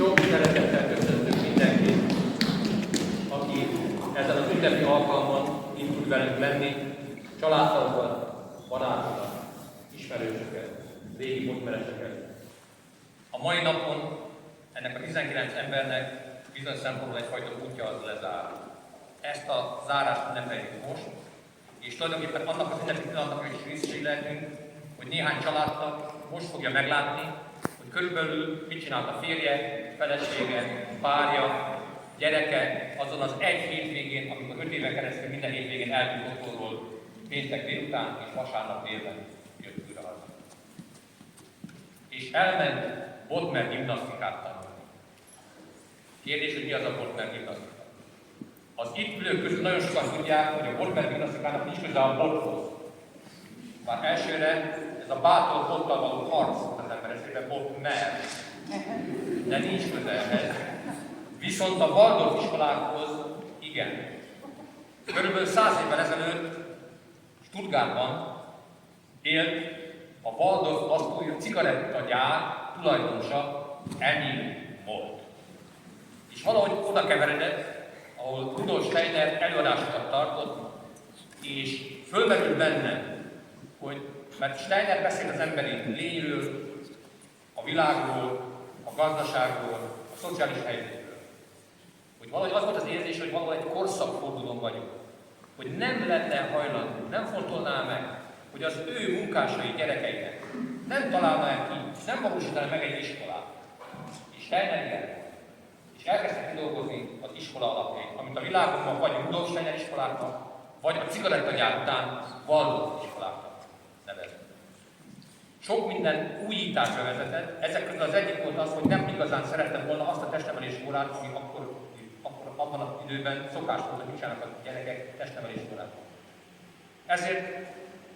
Sok szeretettel köszöntök mindenkit, aki ezen az ünnepi alkalmon itt tud velünk lenni, családtagokat, barátokat, ismerősöket, régi botmereseket. A mai napon ennek a 19 embernek bizonyos szempontból egyfajta útja az lezár. Ezt a zárást ünnepeljük most, és tulajdonképpen annak az ünnepi pillanatnak is részesei lehetünk, hogy néhány családtag most fogja meglátni, hogy körülbelül mit csinált a férje, felesége, párja, gyereke azon az egy hétvégén, amikor 5 éven keresztül minden hétvégén eltűnt otthonról, péntek délután és vasárnap délben jött újra haza. És elment botmer gimnasztikát tanulni. Kérdés, hogy mi az a botmer gimnasztika? Az itt ülők közül nagyon sokan tudják, hogy a botmer gimnasztikának nincs köze a bothoz. Bár elsőre ez a bátor bottal való harc az ember esetében botmer, de nincs köze ehhez. Viszont a Waldorf iskolákhoz igen. Körülbelül 100 évvel ezelőtt Stuttgartban élt a Waldorf Astoria cigarettagyár tulajdonosa Emil Molt. És valahogy oda keveredett, ahol Rudolf Steiner előadásokat tartott, és fölmerült benne, hogy mert Steiner beszél az emberi lényről, a világról, a gazdaságról, a szociális helyzetről. Hogy valahogy az volt az érzés, hogy valahogy egy korszakfordulón vagyunk. Hogy nem lenne hajlandó, nem fontolná meg, hogy az ő munkásai gyerekeinek nem találná ki, nem valósítaná meg egy iskolát. És Steiner igen. És elkezdte kidolgozni az iskola alapjait, amit a világunkban vagy Rudolf Steiner iskoláknak, vagy a cigarettagyár után Waldorf iskoláknak nevezett. Sok minden újításra vezetett, ezek közül az egyik volt az, hogy nem igazán szerettem volna azt a testnevelés órát, ami akkor abban az időben szokás volt, hogy nincsenek a gyerekek testnevelés órát. Ezért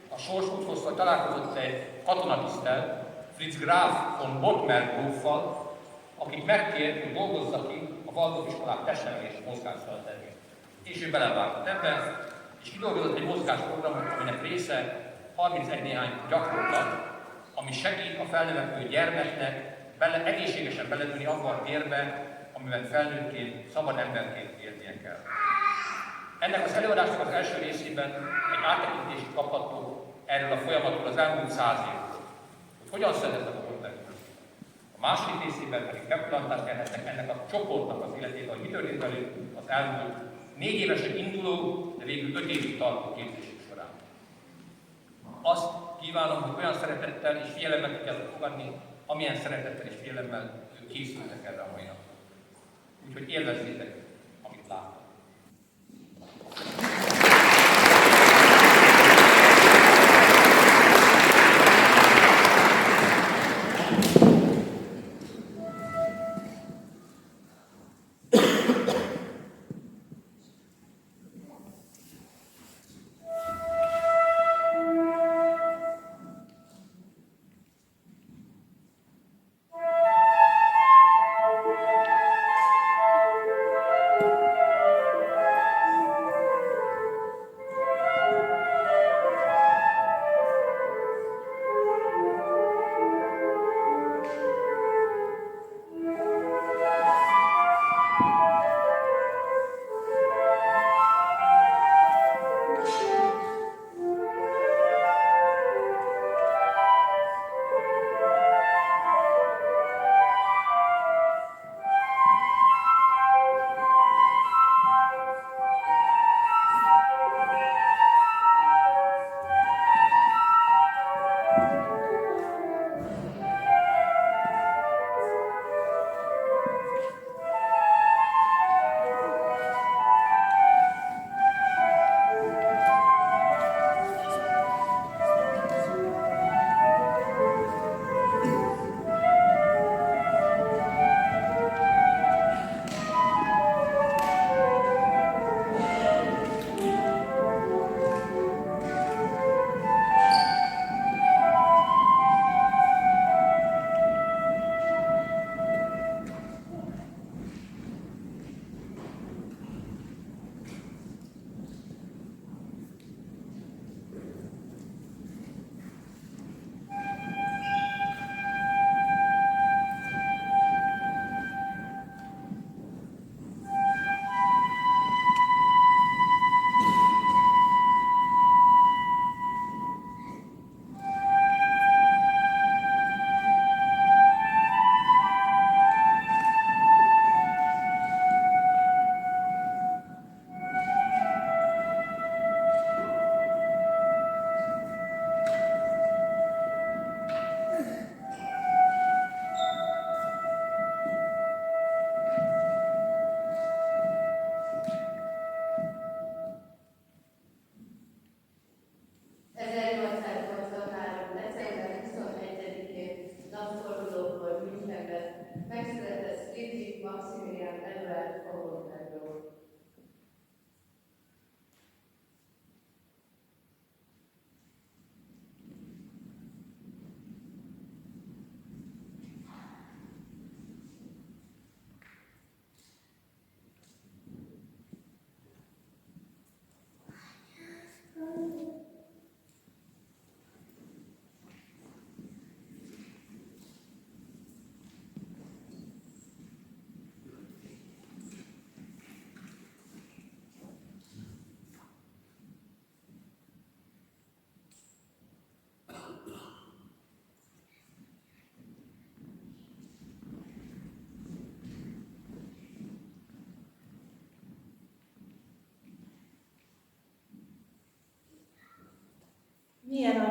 a sors úgy hozta, hogy találkozott egy katonatiszttel, Fritz Graf von Bottmer gróffal, akit megkért, hogy dolgozza ki a Waldorf iskolák testnevelés mozgásrendszerét. És ő belevágott ebben, és kidolgozott egy mozgásprogramot, aminek része 31 néhány gyakorlat, ami segít a felnövekvő gyermeknek egészségesen belenőni abban a térben, amiben felnőttként, szabad emberként érnie kell. Ennek az előadásnak az első részében egy áttekintést kapható erről a folyamatról az elmúlt 100 évről, hogy hogyan született a botmerek. A második részében pedig bepillantást nyerhetnek ennek a csoportnak az életébe, hogy mi történt velük az elmúlt 4 évesen induló, de végül 5 évig tartó képzésük során. Azt kívánom, hogy olyan szeretettel és figyelemmel tudják fogadni, amilyen szeretettel és figyelemmel ők készültek erre a mai napra. Úgyhogy élvezzétek, amit láttok.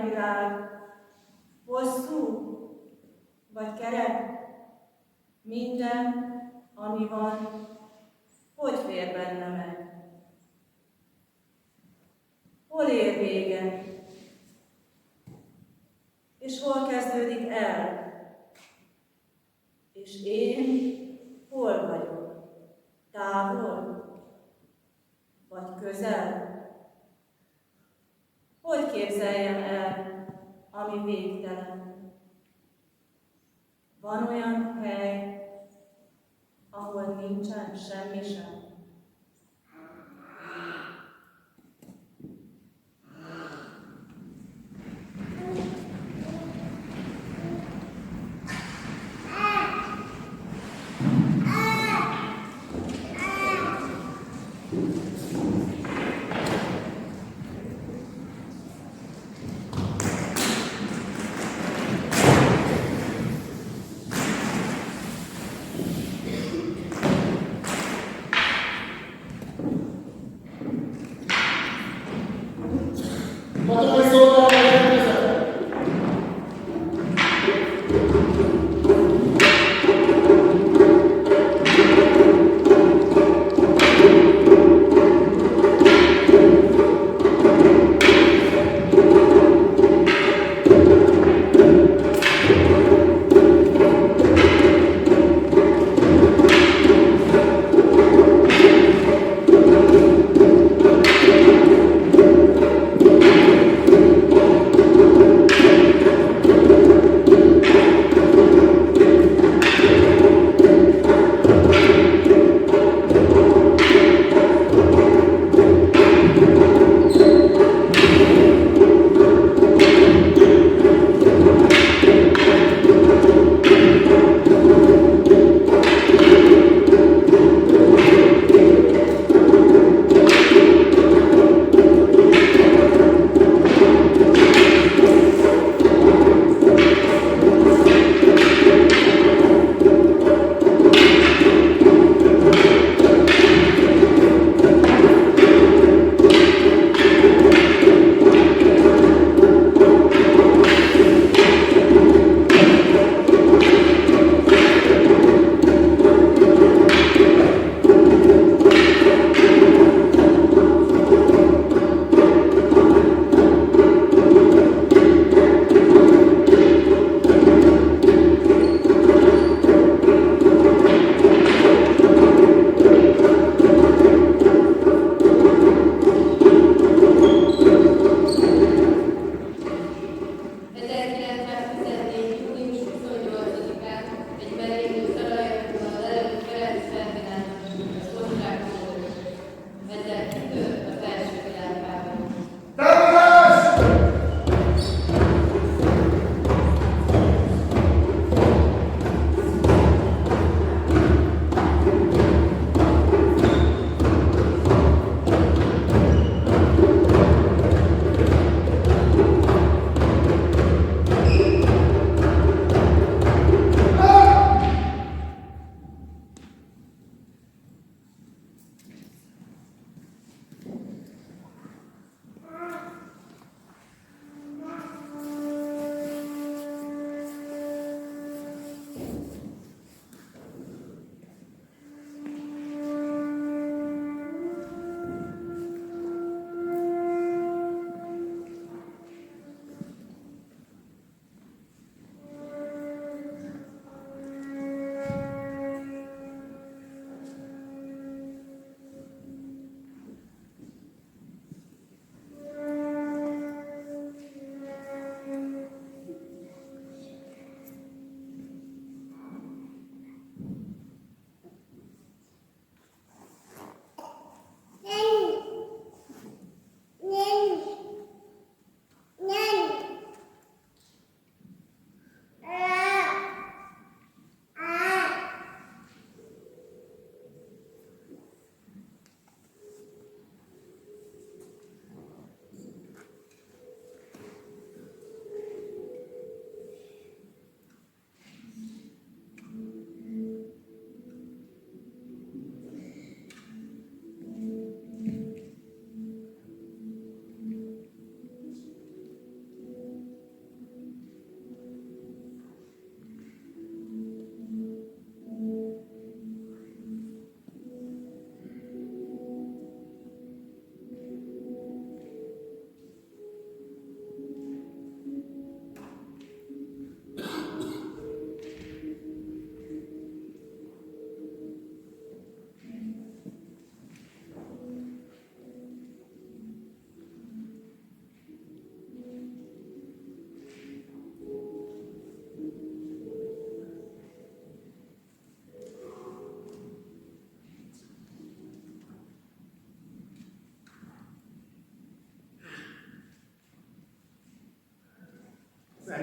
világ? Hosszú vagy kerek? Minden, ami van, hogy fér benne meg? Hol ér vége? És hol kezdődik el? És én hol vagyok? Távol? Vagy közel? Hogy képzeljem el, ami végtelen? Van olyan hely, ahol nincsen semmi sem? Katonai szolgálatban érkezett!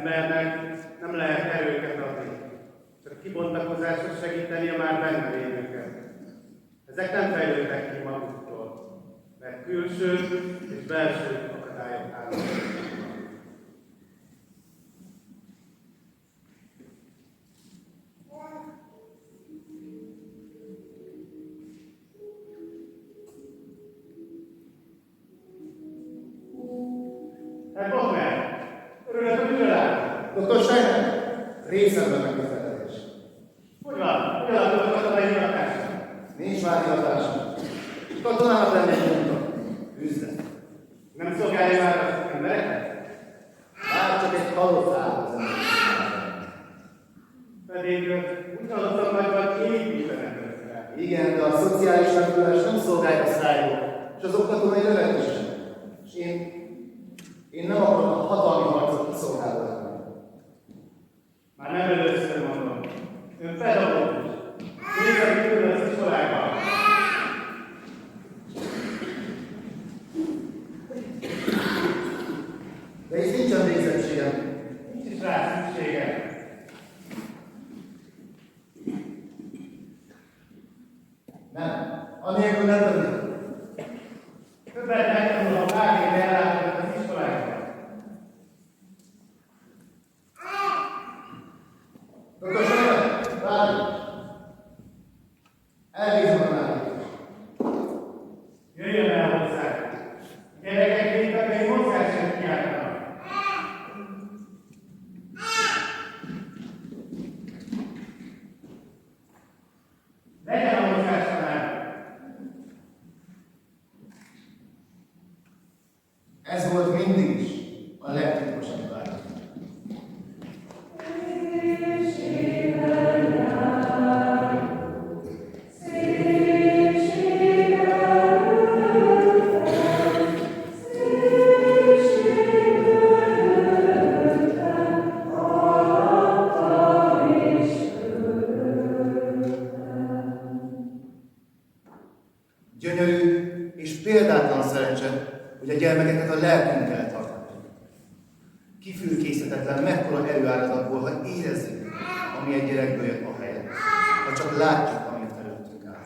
Embernek nem lehet erőket adni, csak a kibontakozásra segíteni a már benne lévőket. Ezek nem fejlődnek ki maguktól, mert külső és belső akadályok állnak. Dr. Steiner, részemben megközelítés. Hogy van? Hogyan látod a katonai hivatást? Nincs már hivatásom. Katonának lennék mondta. Üzlet. Nem szolgálja már az embereket? Hát csak egy halott állat. Pedig úgy hallottam, hogy valaki építenek önökre. Igen, de a szociális megfelelés nem szolgálja a szájból, és az oktatói növetés sem. És én nem akarom a hatalmi harcot kiszolgáló lenni. Már nem először mondom. Ön pedagógus. Nézzek külön az iskolákban. De itt nincsen végzettségem. Nincs is rá szükségem. Nem. Anélkül nem tanulok. Többet megtanulom bármilyen ellátogat az iskolákban. Dr. Steiner, várj! Elvégzem a állítást. Jöjjön el hozzá. Gyerekek éjszakai mozgását kiáltanak. Legyen a mozgástanár. Ez volt mindig is a legtitkosabb vágy. Gyönyörű és példátlan szerencse, hogy a gyermekeket a lelkünkkel tarthatjuk. Kifülkészíthetetlen mekkora erőállapotból, ha érezzük, ami egy gyerekből jött a helyet, ha csak látjuk, amit előttünk áll.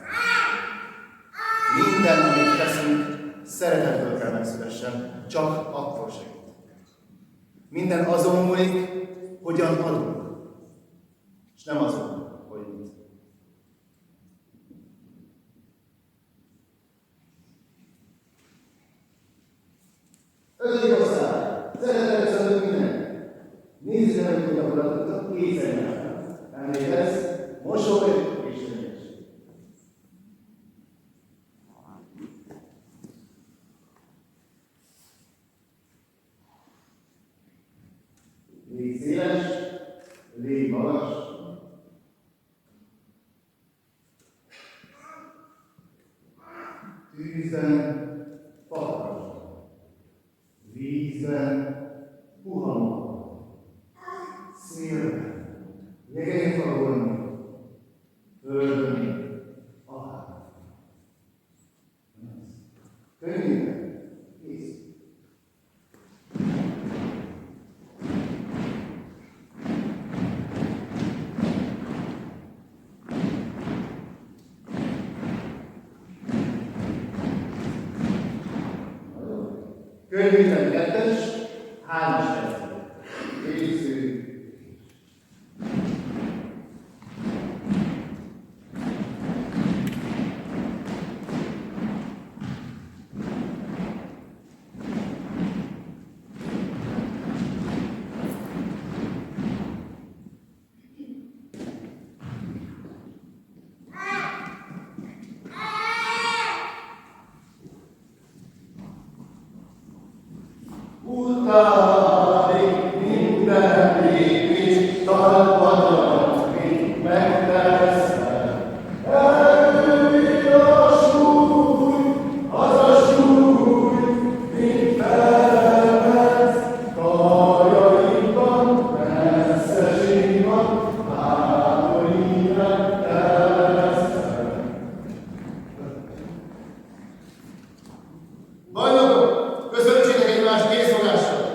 Minden, amit teszünk, szeretetből kell megszülessen, csak akkor segít. Minden azon múlik, hogyan adunk, és nem azon, hogy mit. Ötödik osztály! Szeretettel köszöntök mindenki! Nézzük meg, hogy gyakorlatokat készen járnak. Emlékezz, mosoly és könyvesség. Légy széles, légy magas. Tűzben fakasd. Vízben, puhamban, szélben, jegyen falolni, földön, ahár. Könnyűben, kész. Könyvében kettes, hármas percben. Készül. Utáig minden lépés talpadarat, mint megteszem. Eljöjj a súly, az a súly, mint felvesz. Karjaimban messzeség van, bátorítani elveszem. Bajnokok, köszöntsétek egymást készfogással!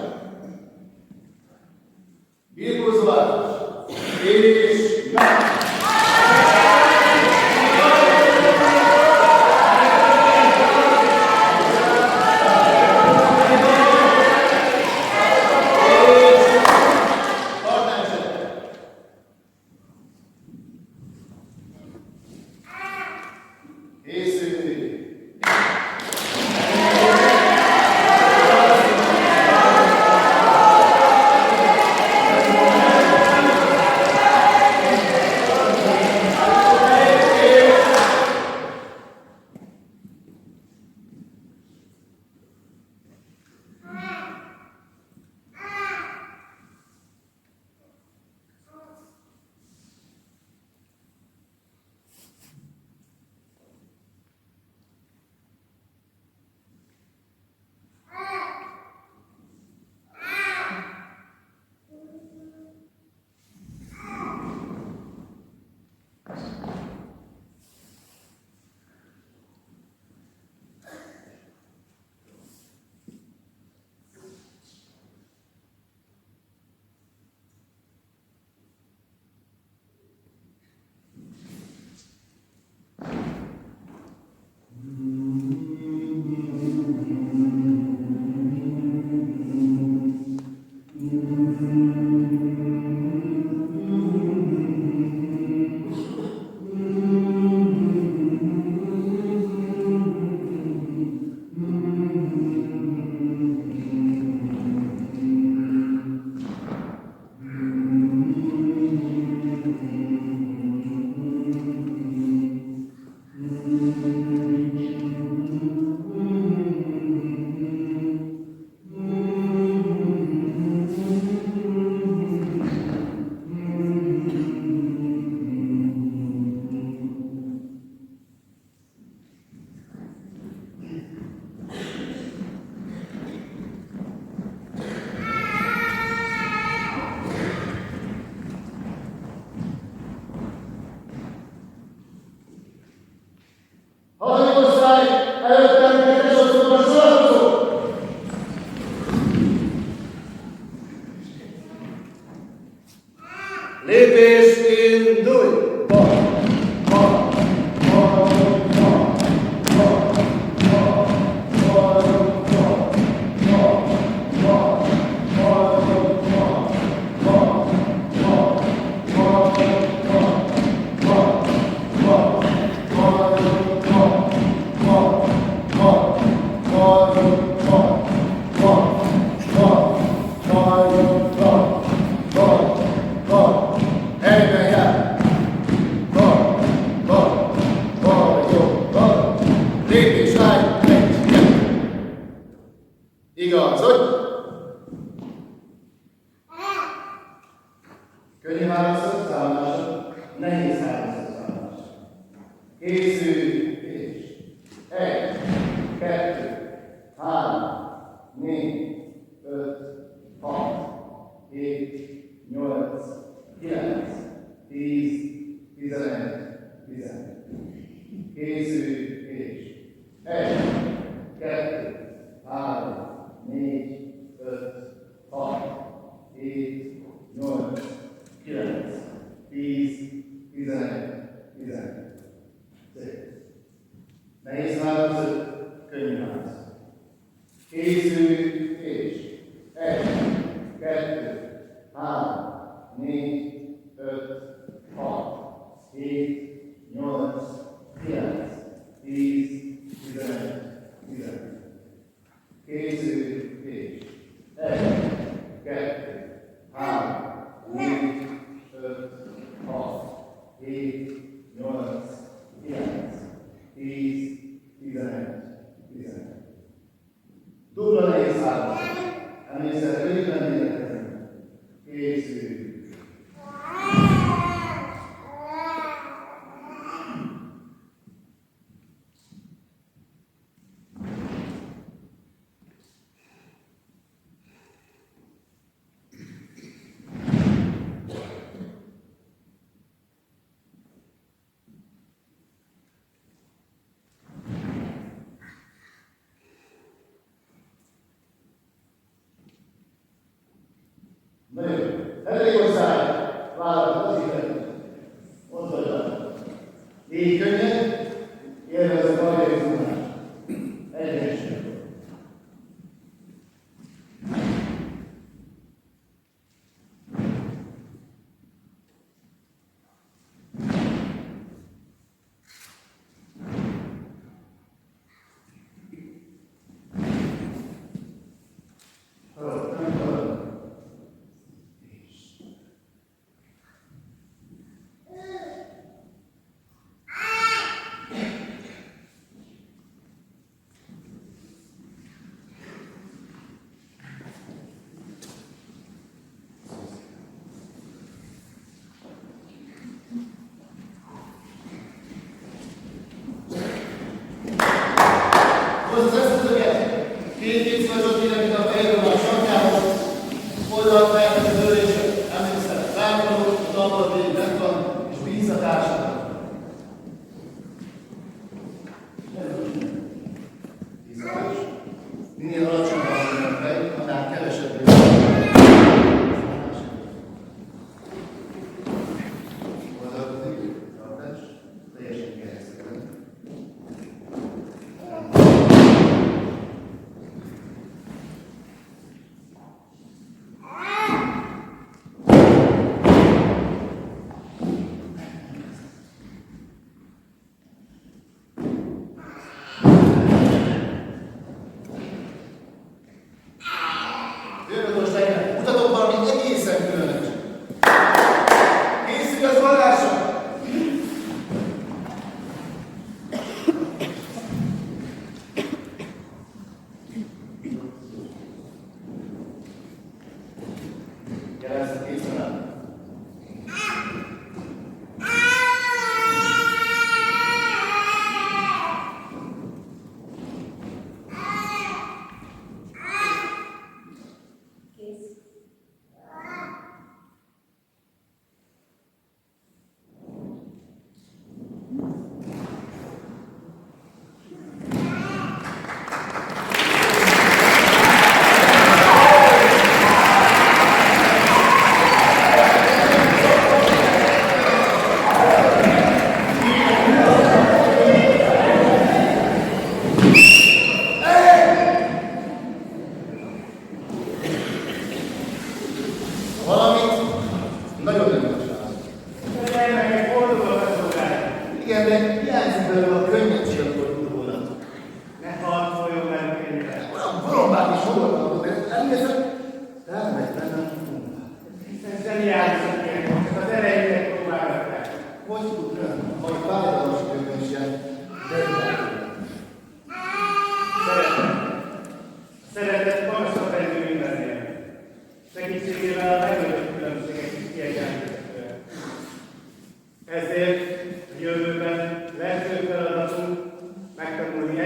Hadiosztály, előttem kettes oszlopban sorakozó! Lépés, indulj! Igazodj! Könnyű választott számolások, nehéz választott számolások. Készülés. 1, 2, 3, 4, 5, 6, 7, 8, 9, 10, 11, 12. Készülés. 1, 2, 3, 4, 5, 6, 7, 8, 9, 10, 11, 12. Szép. Nehéz válaszok, könnyű válaszok. Készülés. 1, 2, 3, 4, 5, 6, 7, 8, 9, 10, 11, 12. Készülés. 1, 2, 3, 4, 5, 6, 7, 8, 9, 10, 11, 12. Dupla nehéz válasz. Emlékszel, röviden lélekezni. Készülj. Nagyon. Elég osztály. Vállalat az illető. Ott vagyok. Így könnyen. Élvezd a bajai tudást. Egyenesen. Hozd ezt az öget! Két viccazott mindenkit a fejről a sarkához, oldalt fejlett az ölésre, emlékszel, rámoló, a talpad végig bent van, és bíz a társadalom. Bízás. Minél alacsonyabb a fej, annál kevesebb bízás. Oldalkodik, tartás, teljesen keresztül.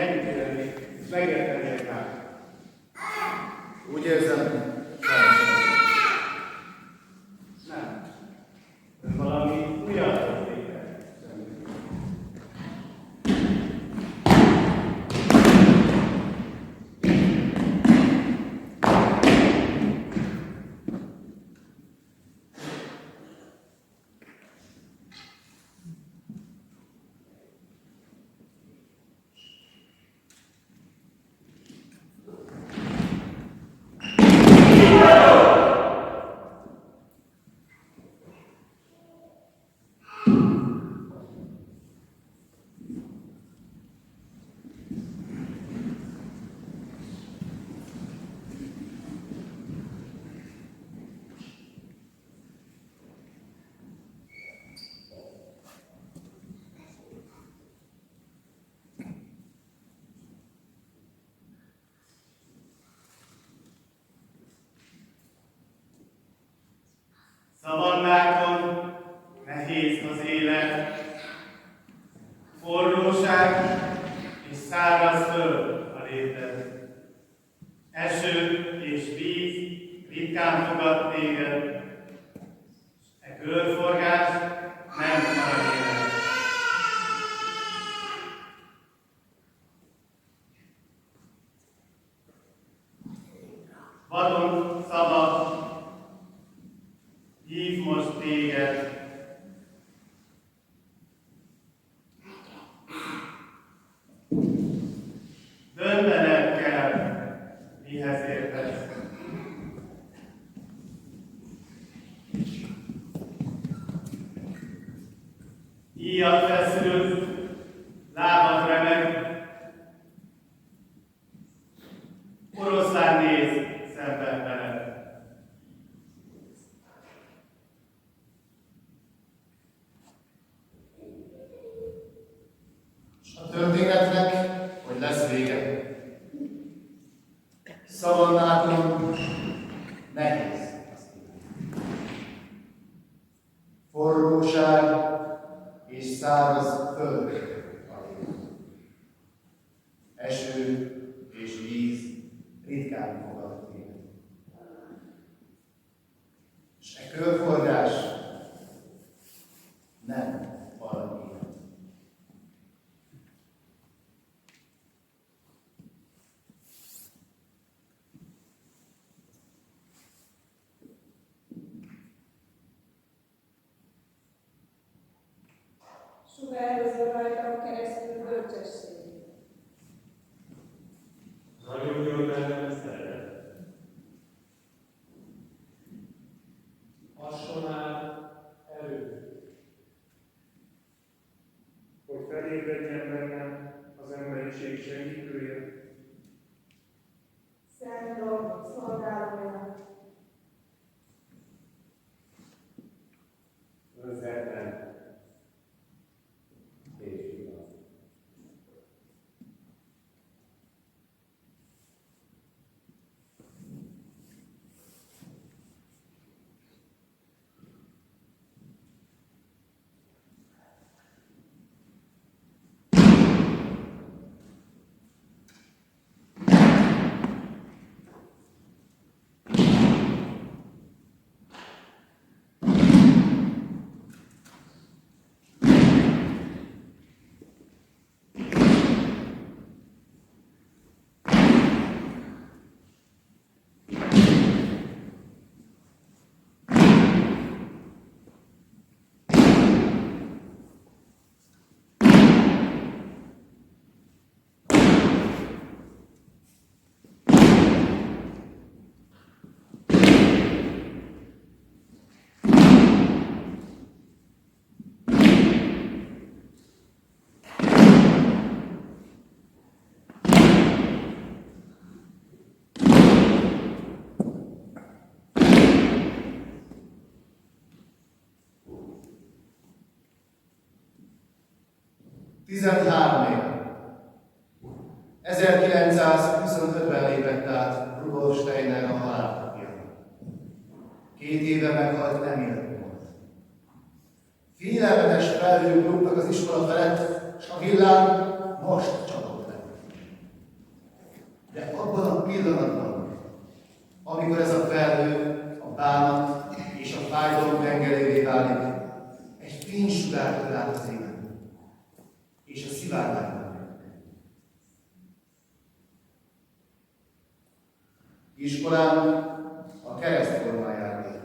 együtt élni, és megérteni egymást. Úgy érzem, Nem. Ez valami újat történik. Szavannákon nehéz az élet, forróság és száraz föld a léted. Eső és víz ritkán fogad téged, e körforgás nem marad élet. Vadon szabad, hív most téged. Döntened kell, mihez értesz. Íjat feszül, lábad remeg, oroszlán néz szemben veled. a történetnek, hogy lesz vége. Szavannákon nehéz az élet. Forróság és száraz föld a lét. Eső és víz ritkán fogad téged. És e körforgás nem valami élet. Sugározza rajtam keresztül bölcsesség. Nagyon bennem szeret. Hasson áll erő. Hogy felébredjen bennem az emberiség segítője. Szent dolgok szolgálója. Önzetlen és igaz. Tizenhárom éve. 1925-ben lépett át Rudolf Steiner a haláltapja. 2 éve meghalt Emil volt. Félelmetes felhők rúgtak az iskola felett, s a villám most csapott le. pillanatban, amikor ez a felhő, a bánat és a fájdalom tengerévé válik, egy fénysugár tör át az égen, és a szivárványban. Iskolán a kereszt formájára épül.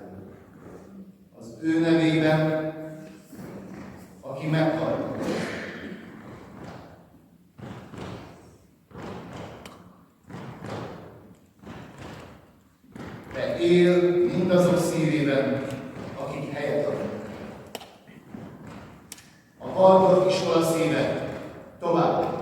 Az ő nevében, aki meghalt. De él mindazok szívében, akik helyet adnak. A Waldorf iskola szíve tovább.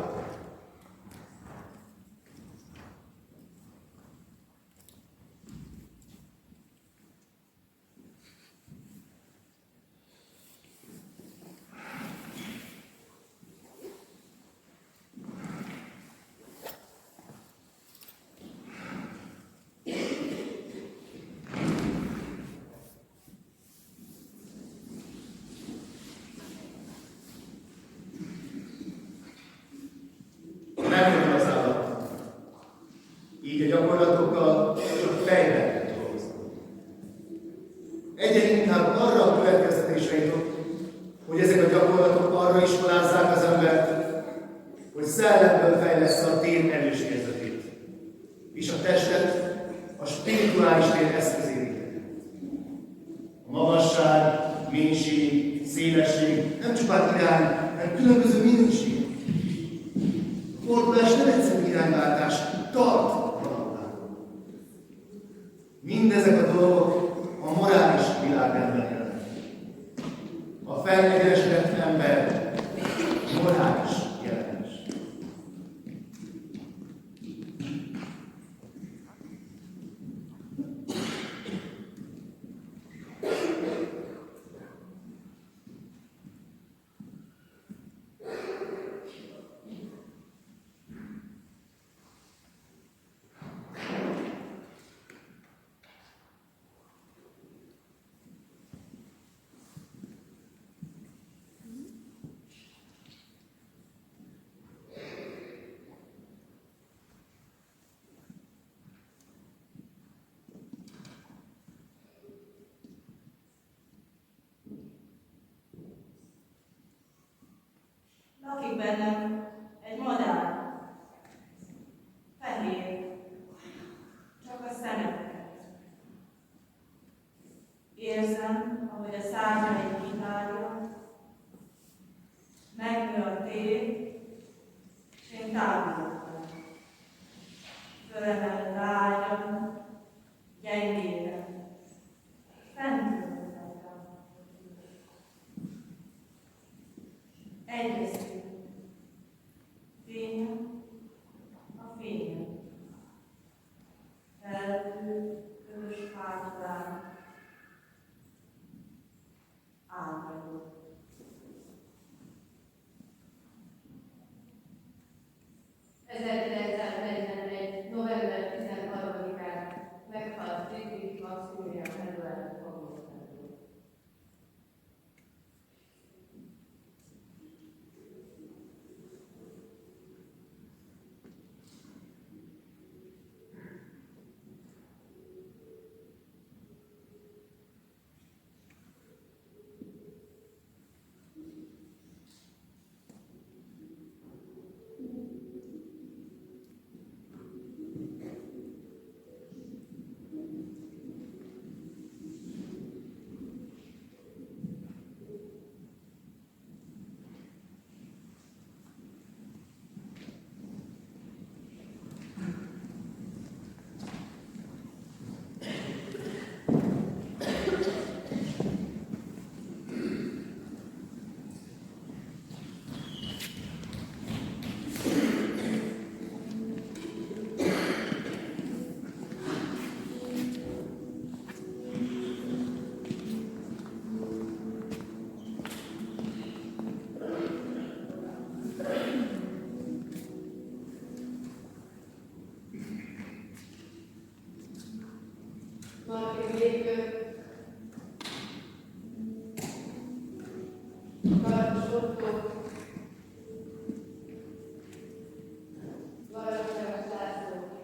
Megvan az állat. Így a gyakorlatokkal csak fejben dolgoznak. Egyre inkább arra a következtetésre jutott, hogy ezek a gyakorlatok arra iskolázzák az embert, hogy szellemből fejlessze a tér erős érzetét, és a testet a spirituális tér eszközévé. A magasság, mélység, szélesség nem csupán irány, hanem különböző minőség. A fordulás nem egyszerű irányváltás, tart valamilyen. Mindezek a dolgok a morális világrendben jelennek. A felegyesített ember morális jelenés. Lakik bennem egy madár, fehér, csak a szemeket. Érzem, ahogy a szárnyait kitárja, megnő a tér, és én távolodtam. Fölemel vágyam, gyengéden, fentről rajtam. Egyre szép. Fényem, a fényem. Feltű, közös hátrán, átadó. November 13-án meghalt Friedrich Maximilian Eduard Augustántól. Martin Lépő, Kardos Otto, Varázs László,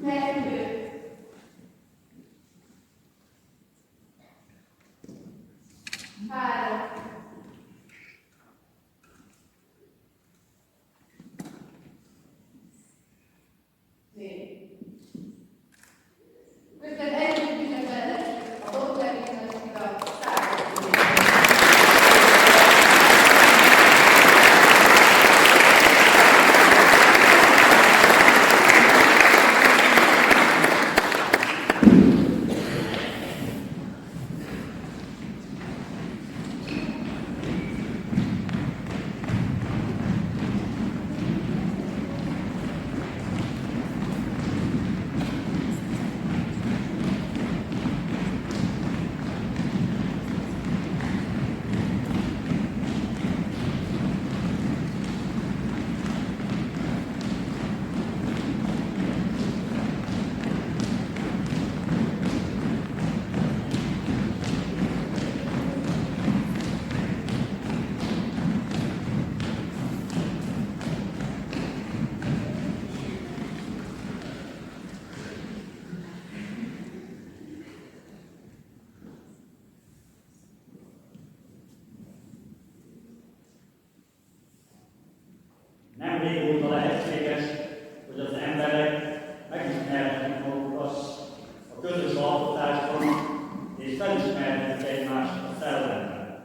2, 3, 4. Közben együtt ünnepelhetjük a Botleriknek a századévét. Nem régóta lehetséges, hogy az emberek megismerhetik magukat a közös alkotásban, és felismerhetik egymást a szellemben.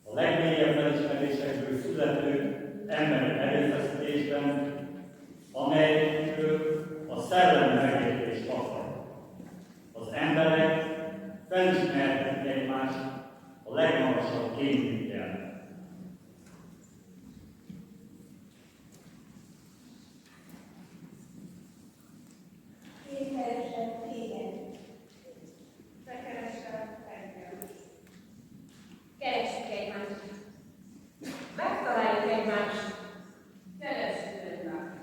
A legmélyebb felismerésekből születő emberi erőfeszítésben, amelyekből a szellemi megértés fakad. Az emberek felismerhetik egymást a legmagasabb kényükkel. Keresek téged. Keresek engem. Keressük egymást. Megtaláljuk egymást. Keressük egymást.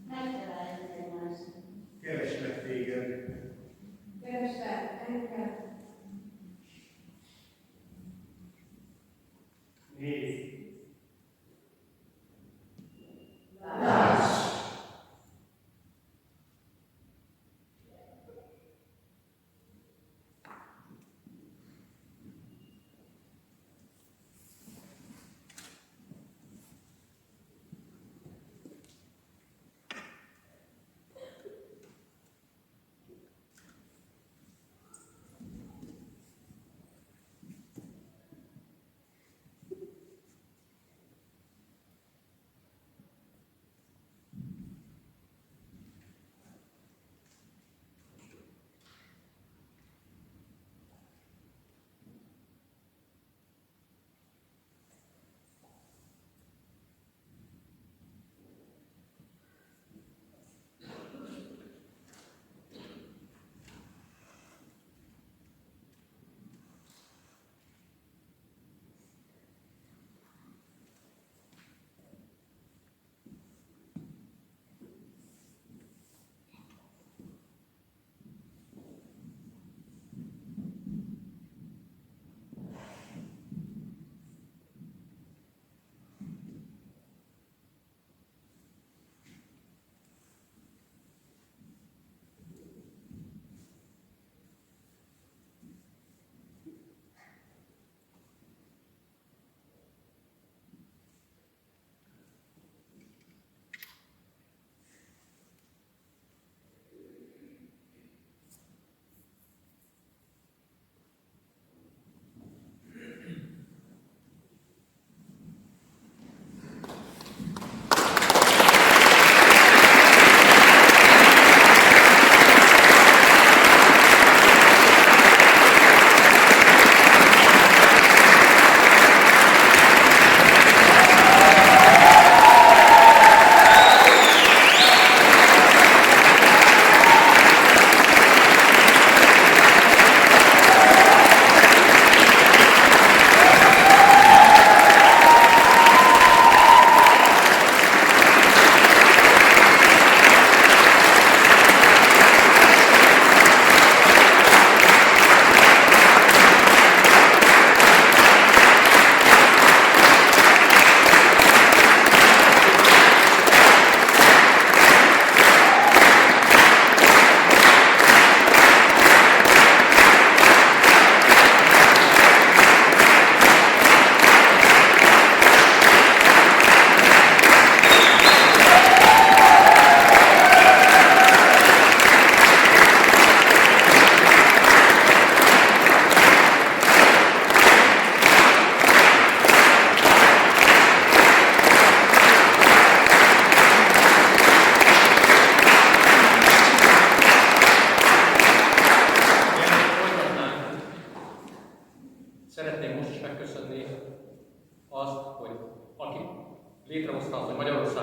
Megtaláljuk egymást. Kereslek téged. Keresel engem.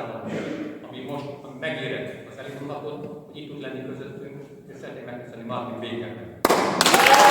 társadalom, ami most megérett az elindulhatott, hogy itt tud lenni közöttünk, és szeretném megköszönni Martin Békernek.